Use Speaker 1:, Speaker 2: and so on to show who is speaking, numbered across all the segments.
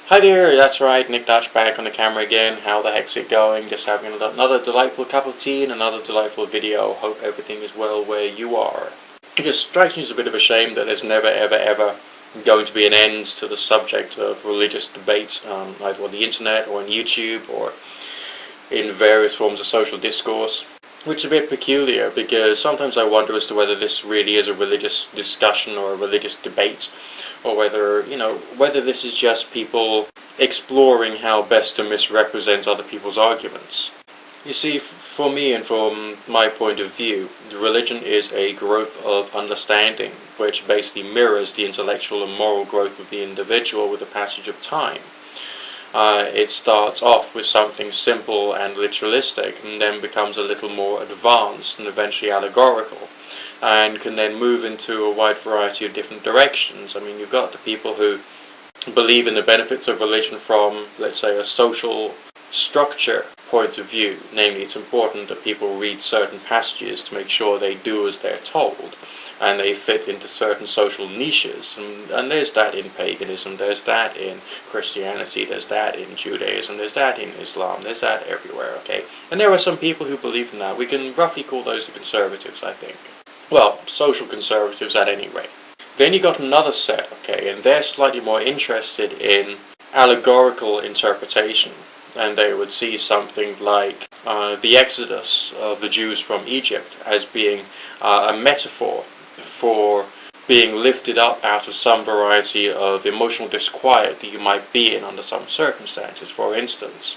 Speaker 1: Hi there, that's right, Nick Dutch back on the camera again. How the heck's it going? Just having another delightful cup of tea and another delightful video. Hope everything is well where you are. It just strikes me as a bit of a shame that there's never ever going to be an end to the subject of religious debates, either on the internet or on YouTube or in various forms of social discourse. Which is a bit peculiar, because sometimes I wonder as to whether this really is a religious discussion or a religious debate, or whether this is just people exploring how best to misrepresent other people's arguments. You see, for me and from my point of view, religion is a growth of understanding, which basically mirrors the intellectual and moral growth of the individual with the passage of time. It starts off with something simple and literalistic, and then becomes a little more advanced and eventually allegorical, and can then move into a wide variety of different directions. I mean, you've got the people who believe in the benefits of religion from, let's say, a social structure point of view. Namely, it's important that people read certain passages to make sure they do as they're told, and they fit into certain social niches. And there's that in paganism, there's that in Christianity, there's that in Judaism, there's that in Islam, there's that everywhere, okay? And there are some people who believe in that. We can roughly call those the conservatives, I think. Well, social conservatives at any rate. Then you got another set, okay, and they're slightly more interested in allegorical interpretation. And they would see something like the exodus of the Jews from Egypt as being a metaphor for being lifted up out of some variety of emotional disquiet that you might be in under some circumstances, for instance.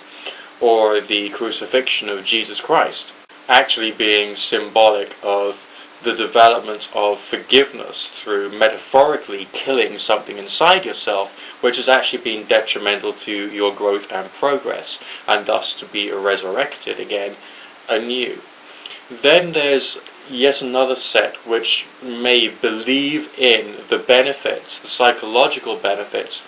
Speaker 1: Or the crucifixion of Jesus Christ actually being symbolic of the development of forgiveness through metaphorically killing something inside yourself, which has actually been detrimental to your growth and progress, and thus to be resurrected again anew. Then there's yet another set which may believe in the benefits, the psychological benefits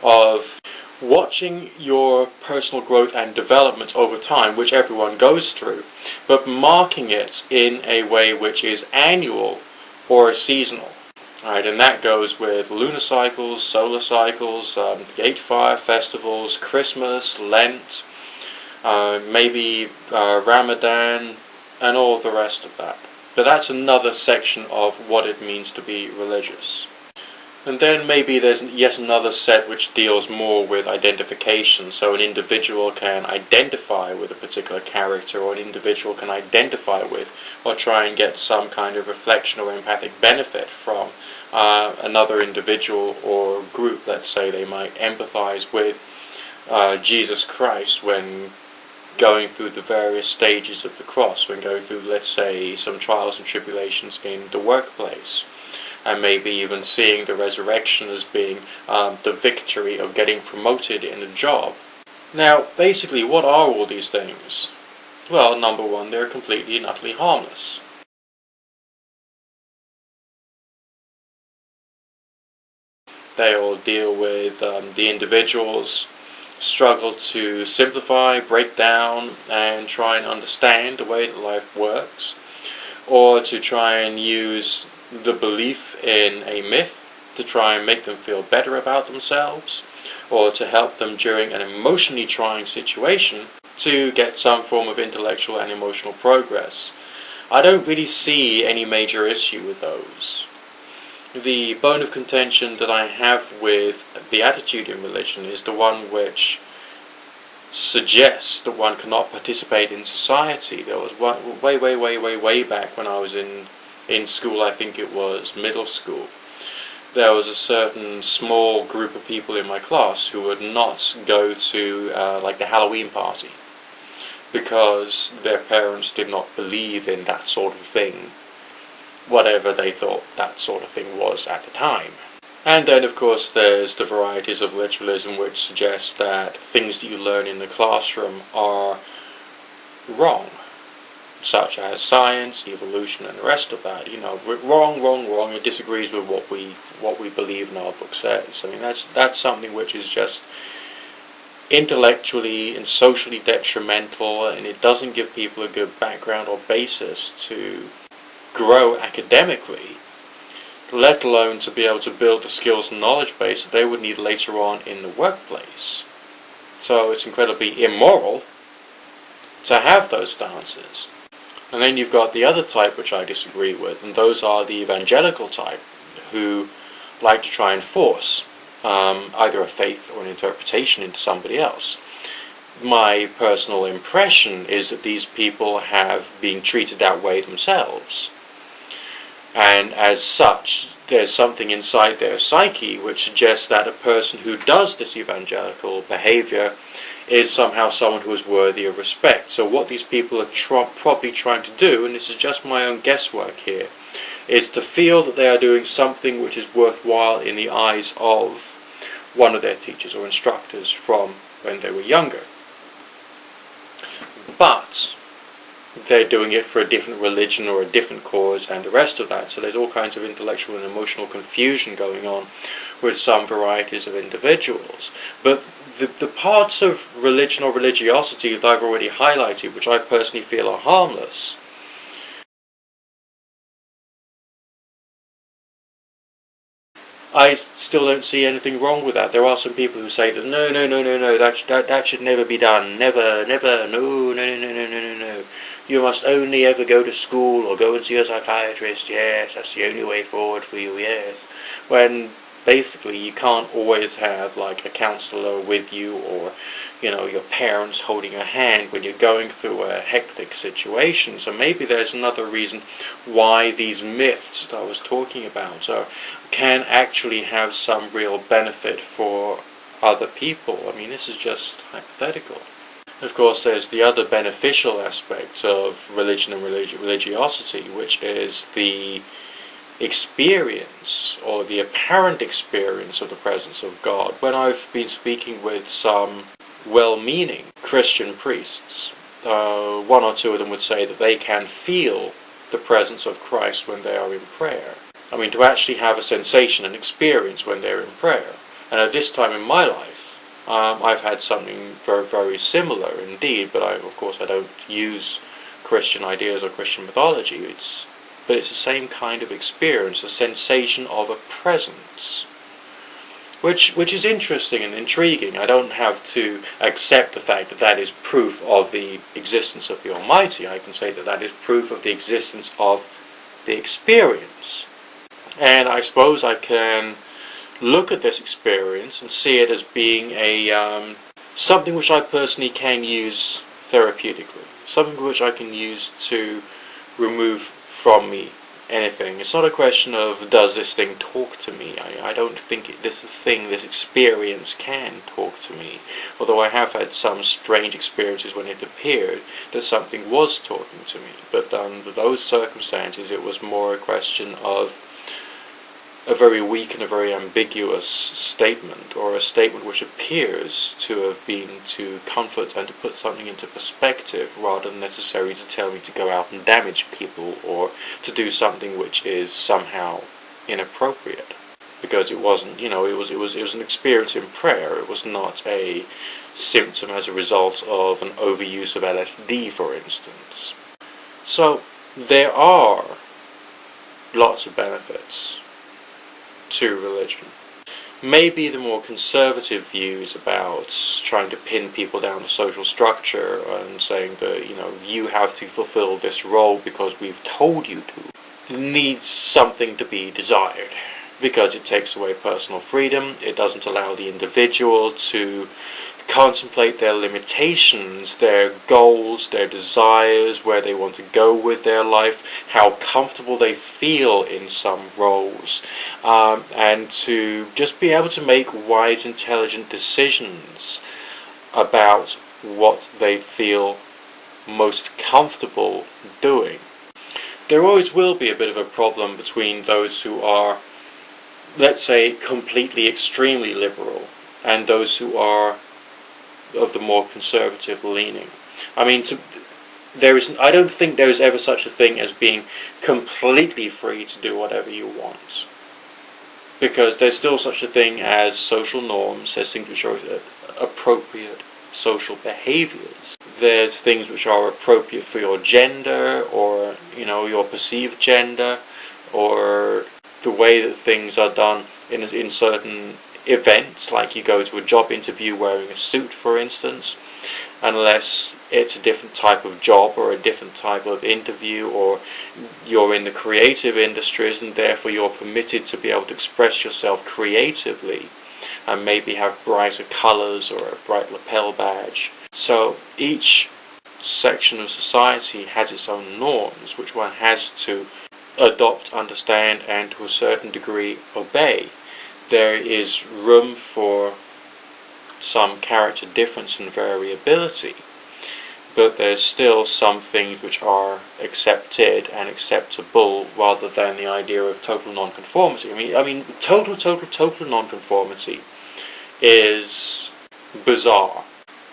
Speaker 1: of watching your personal growth and development over time, which everyone goes through, but marking it in a way which is annual or seasonal. Right, and that goes with lunar cycles, solar cycles, gate fire festivals, Christmas, Lent, maybe Ramadan, and all the rest of that. But that's another section of what it means to be religious. And then maybe there's yet another set which deals more with identification. So an individual can identify with a particular character, or an individual can identify with or try and get some kind of reflection or empathic benefit from another individual or group. Let's say they might empathize with Jesus Christ when going through the various stages of the cross, when going through, let's say, some trials and tribulations in the workplace, and maybe even seeing the resurrection as being the victory of getting promoted in a job. Now, basically, what are all these things? Well, number one, they're completely and utterly harmless. They all deal with the individual's struggle to simplify, break down, and try and understand the way that life works, or to try and use the belief in a myth to try and make them feel better about themselves, or to help them during an emotionally trying situation to get some form of intellectual and emotional progress. I don't really see any major issue with those. The bone of contention that I have with the attitude in religion is the one which suggests that one cannot participate in society. There was one way back when I was in school, I think it was middle school. There was a certain small group of people in my class who would not go to like the Halloween party, because their parents did not believe in that sort of thing, whatever they thought that sort of thing was at the time. And then, of course, there's the varieties of literalism, which suggests that things that you learn in the classroom are wrong, such as science, evolution, and the rest of that. Wrong. It disagrees with what we believe in our book says. I mean, that's something which is just intellectually and socially detrimental, and it doesn't give people a good background or basis to grow academically. let alone to be able to build the skills and knowledge base that they would need later on in the workplace. So it's incredibly immoral to have those stances. And then you've got the other type which I disagree with, and those are the evangelical type, who like to try and force either a faith or an interpretation into somebody else. My personal impression is that these people have been treated that way themselves. And as such, there's something inside their psyche which suggests that a person who does this evangelical behavior is somehow someone who is worthy of respect. So what these people are probably trying to do, and this is just my own guesswork here, is to feel that they are doing something which is worthwhile in the eyes of one of their teachers or instructors from when they were younger. But they're doing it for a different religion or a different cause and the rest of that. So there's all kinds of intellectual and emotional confusion going on with some varieties of individuals. But the parts of religion or religiosity that I've already highlighted, which I personally feel are harmless, I still don't see anything wrong with that. There are some people who say that no, that should never be done. Never, no. You must only ever go to school or go and see a psychiatrist. Yes, that's the only way forward for you, yes. When basically you can't always have like a counsellor with you, or your parents holding your hand when you're going through a hectic situation. So maybe there's another reason why these myths that I was talking about can actually have some real benefit for other people. I mean, this is just hypothetical. Of course, there's the other beneficial aspect of religion and religiosity, which is the experience, or the apparent experience, of the presence of God. When I've been speaking with some well-meaning Christian priests, one or two of them would say that they can feel the presence of Christ when they are in prayer. I mean, to actually have a sensation, an experience when they're in prayer. And at this time in my life, I've had something very, very similar indeed, but of course I don't use Christian ideas or Christian mythology. But it's the same kind of experience, a sensation of a presence, which is interesting and intriguing. I don't have to accept the fact that that is proof of the existence of the Almighty. I can say that that is proof of the existence of the experience. And I suppose I can look at this experience and see it as being something which I personally can use therapeutically, something which I can use to remove from me anything. It's not a question of does this thing talk to me. I don't think this experience can talk to me, although I have had some strange experiences when it appeared that something was talking to me. But under those circumstances it was more a question of a very weak and a very ambiguous statement, or a statement which appears to have been to comfort and to put something into perspective, rather than necessarily to tell me to go out and damage people or to do something which is somehow inappropriate. Because it wasn't, it was an experience in prayer. It was not a symptom as a result of an overuse of LSD, for instance. So there are lots of benefits to religion. Maybe the more conservative views about trying to pin people down to social structure and saying that, you have to fulfill this role because we've told you to, needs something to be desired, because it takes away personal freedom. It doesn't allow the individual to contemplate their limitations, their goals, their desires, where they want to go with their life, how comfortable they feel in some roles, and to just be able to make wise, intelligent decisions about what they feel most comfortable doing. There always will be a bit of a problem between those who are, let's say, completely extremely liberal and those who are of the more conservative leaning. I mean, I don't think there is ever such a thing as being completely free to do whatever you want, because there's still such a thing as social norms. There's things which are appropriate social behaviors. There's things which are appropriate for your gender, or your perceived gender, or the way that things are done in certain events, like you go to a job interview wearing a suit, for instance, unless it's a different type of job or a different type of interview, or you're in the creative industries and therefore you're permitted to be able to express yourself creatively and maybe have brighter colours or a bright lapel badge. So each section of society has its own norms which one has to adopt, understand, and to a certain degree obey. There is room for some character difference and variability, but there's still some things which are accepted and acceptable rather than the idea of total non-conformity. I mean, total non-conformity is bizarre,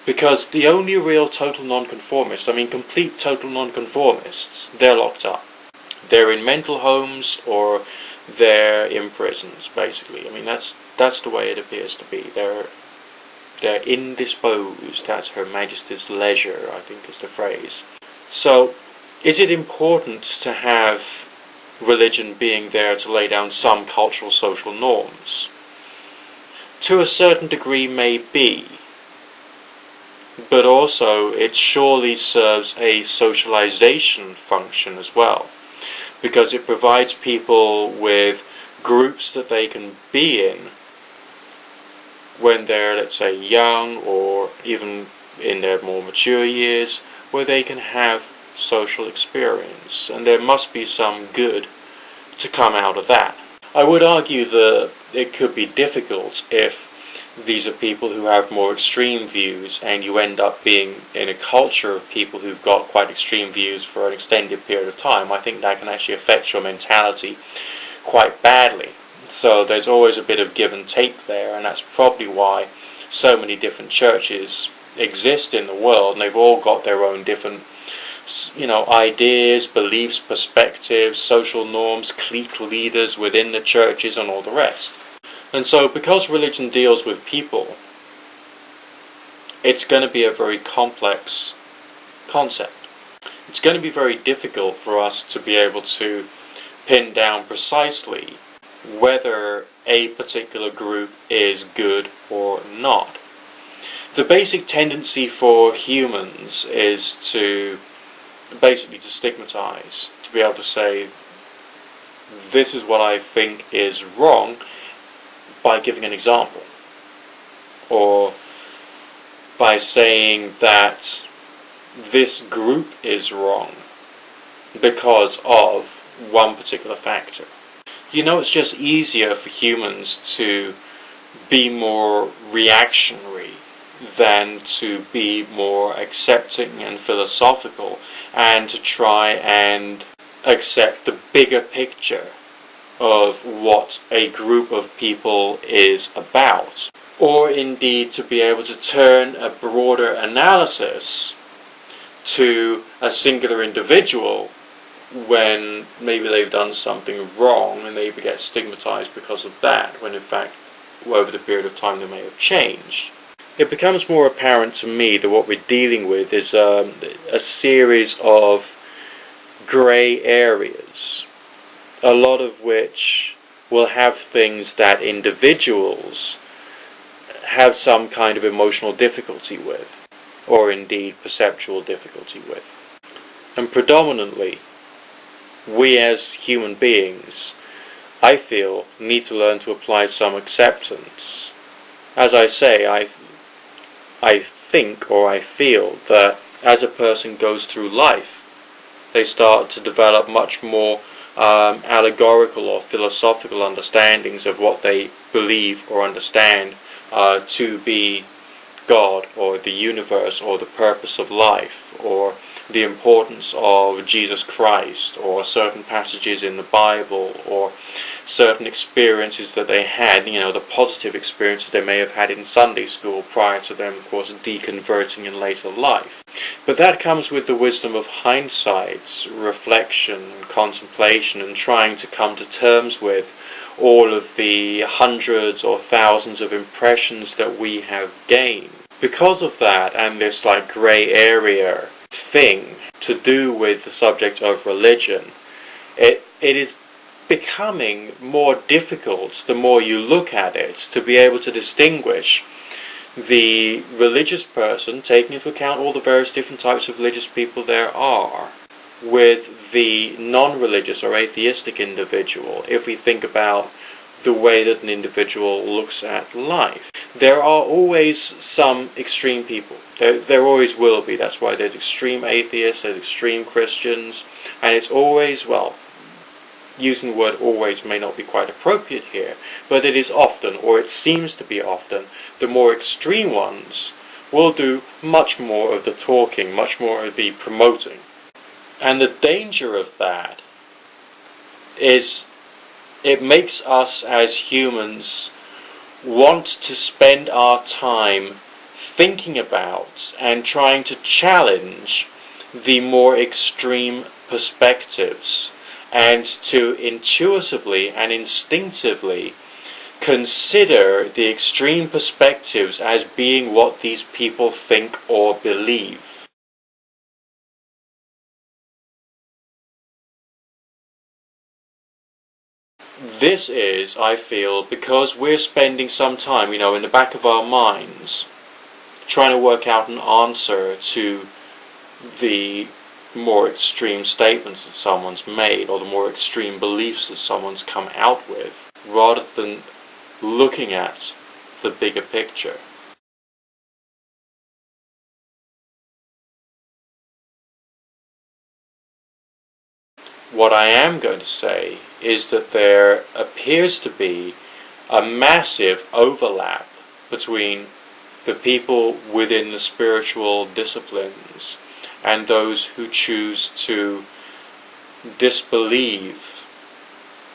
Speaker 1: because the only real total non-conformists, complete total non-conformists, they're locked up. They're in mental homes or they're in prisons, basically. That's the way it appears to be. They're indisposed at Her Majesty's leisure, I think is the phrase. So, is it important to have religion being there to lay down some cultural social norms? To a certain degree, maybe. But also, it surely serves a socialization function as well, because it provides people with groups that they can be in when they're, let's say, young, or even in their more mature years, where they can have social experience, and there must be some good to come out of that. I would argue that it could be difficult if these are people who have more extreme views, and you end up being in a culture of people who've got quite extreme views for an extended period of time. I think that can actually affect your mentality quite badly. So there's always a bit of give and take there, and that's probably why so many different churches exist in the world, and they've all got their own different, ideas, beliefs, perspectives, social norms, clique leaders within the churches, and all the rest. And so, because religion deals with people, it's going to be a very complex concept. It's going to be very difficult for us to be able to pin down precisely whether a particular group is good or not. The basic tendency for humans is to stigmatize, to be able to say, this is what I think is wrong, by giving an example, or by saying that this group is wrong because of one particular factor. It's just easier for humans to be more reactionary than to be more accepting and philosophical, and to try and accept the bigger picture of what a group of people is about, or indeed to be able to turn a broader analysis to a singular individual when maybe they've done something wrong and they get stigmatized because of that, when in fact over the period of time they may have changed. It becomes more apparent to me that what we're dealing with is a series of grey areas, a lot of which will have things that individuals have some kind of emotional difficulty with, or indeed perceptual difficulty with. And predominantly, we as human beings, I feel, need to learn to apply some acceptance. As I say, I think, or I feel, that as a person goes through life, they start to develop much more allegorical or philosophical understandings of what they believe or understand to be God, or the universe, or the purpose of life, or the importance of Jesus Christ, or certain passages in the Bible, or certain experiences that they had, the positive experiences they may have had in Sunday school prior to them, of course, deconverting in later life. But that comes with the wisdom of hindsight, reflection, and contemplation, and trying to come to terms with all of the hundreds or thousands of impressions that we have gained. Because of that, and this grey area thing to do with the subject of religion, it is becoming more difficult the more you look at it to be able to distinguish the religious person, taking into account all the various different types of religious people there are, with the non-religious or atheistic individual, if we think about the way that an individual looks at life. There are always some extreme people. There always will be. That's why there's extreme atheists, there's extreme Christians, and it's always, well, using the word always may not be quite appropriate here, but it is often, or it seems to be often, the more extreme ones will do much more of the talking, much more of the promoting. And the danger of that is it makes us as humans want to spend our time thinking about and trying to challenge the more extreme perspectives, and to intuitively and instinctively consider the extreme perspectives as being what these people think or believe. This is, I feel, because we're spending some time, in the back of our minds, trying to work out an answer to the more extreme statements that someone's made, or the more extreme beliefs that someone's come out with, rather than looking at the bigger picture. What I am going to say is that there appears to be a massive overlap between the people within the spiritual disciplines and those who choose to disbelieve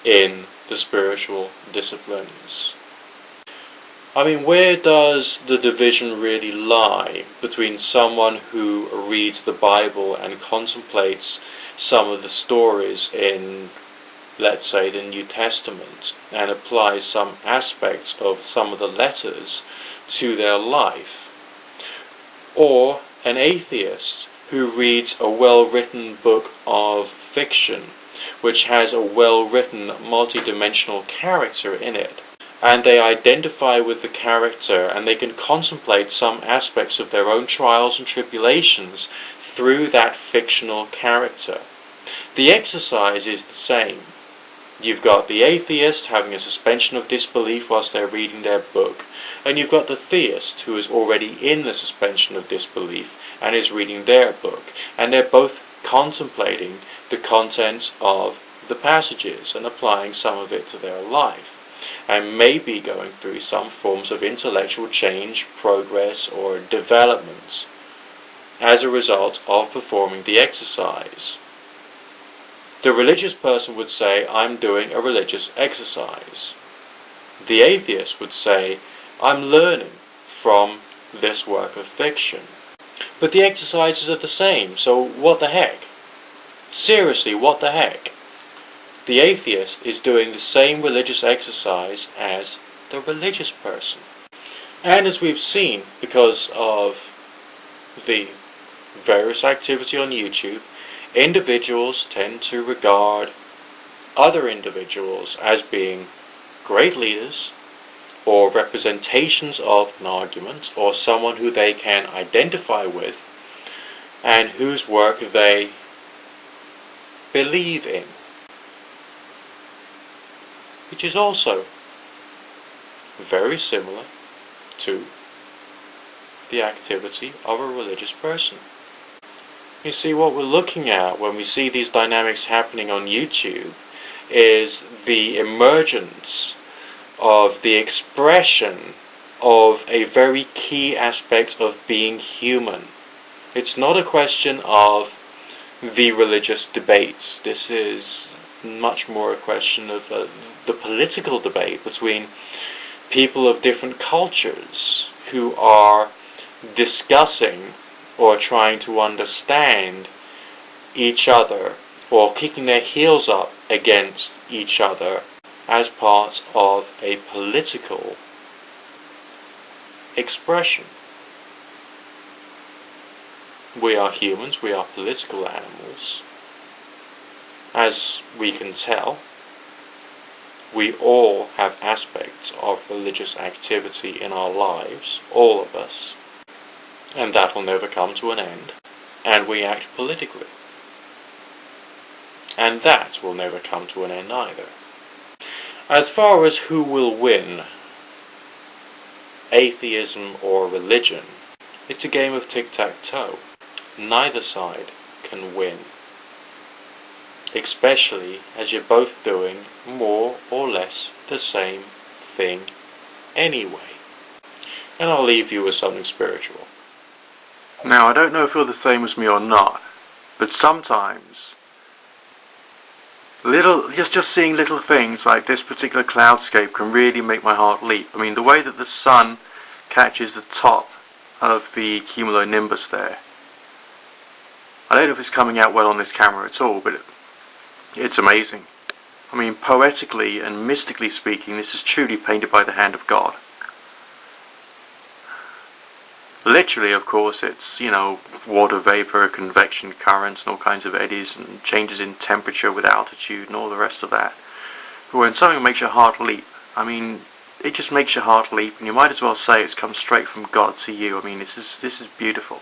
Speaker 1: in the spiritual disciplines. I mean, where does the division really lie between someone who reads the Bible and contemplates some of the stories in, let's say, the New Testament, and applies some aspects of some of the letters to their life, or an atheist who reads a well-written book of fiction which has a well-written multi-dimensional character in it, and they identify with the character and they can contemplate some aspects of their own trials and tribulations through that fictional character. The exercise is the same. You've got the atheist having a suspension of disbelief whilst they're reading their book, and you've got the theist who is already in the suspension of disbelief and is reading their book, and they're both contemplating the contents of the passages and applying some of it to their life, and maybe going through some forms of intellectual change, progress, or development as a result of performing the exercise. The religious person would say, I'm doing a religious exercise. The atheist would say, I'm learning from this work of fiction. But the exercises are the same, so what the heck? Seriously, what the heck? The atheist is doing the same religious exercise as the religious person. And as we've seen, because of the various activity on YouTube, individuals tend to regard other individuals as being great leaders, or representations of an argument, or someone who they can identify with, and whose work they believe in. Which is also very similar to the activity of a religious person. You see, what we're looking at when we see these dynamics happening on YouTube is the emergence of the expression of a very key aspect of being human. It's not a question of the religious debate. This is much more a question of the political debate between people of different cultures who are discussing or trying to understand each other, or kicking their heels up against each other as part of a political expression. We are humans, we are political animals, as we can tell, We all have aspects of religious activity in our lives, all of us, and that will never come to an end. And we act politically, and that will never come to an end either. As far as who will win, atheism or religion, it's a game of tic-tac-toe. Neither side can win, especially as you're both doing more or less the same thing anyway. And I'll leave you with something spiritual. Now, I don't know if you're the same as me or not, but sometimes just seeing little things like this particular cloudscape can really make my heart leap. I mean, the way that the sun catches the top of the cumulonimbus there, I don't know if it's coming out well on this camera at all, but it's amazing. I mean, poetically and mystically speaking, this is truly painted by the hand of God. Literally, of course, it's, water vapor, convection currents, and all kinds of eddies, and changes in temperature with altitude, and all the rest of that. But when something makes your heart leap, I mean, it just makes your heart leap, and you might as well say it's come straight from God to you. I mean, this is beautiful.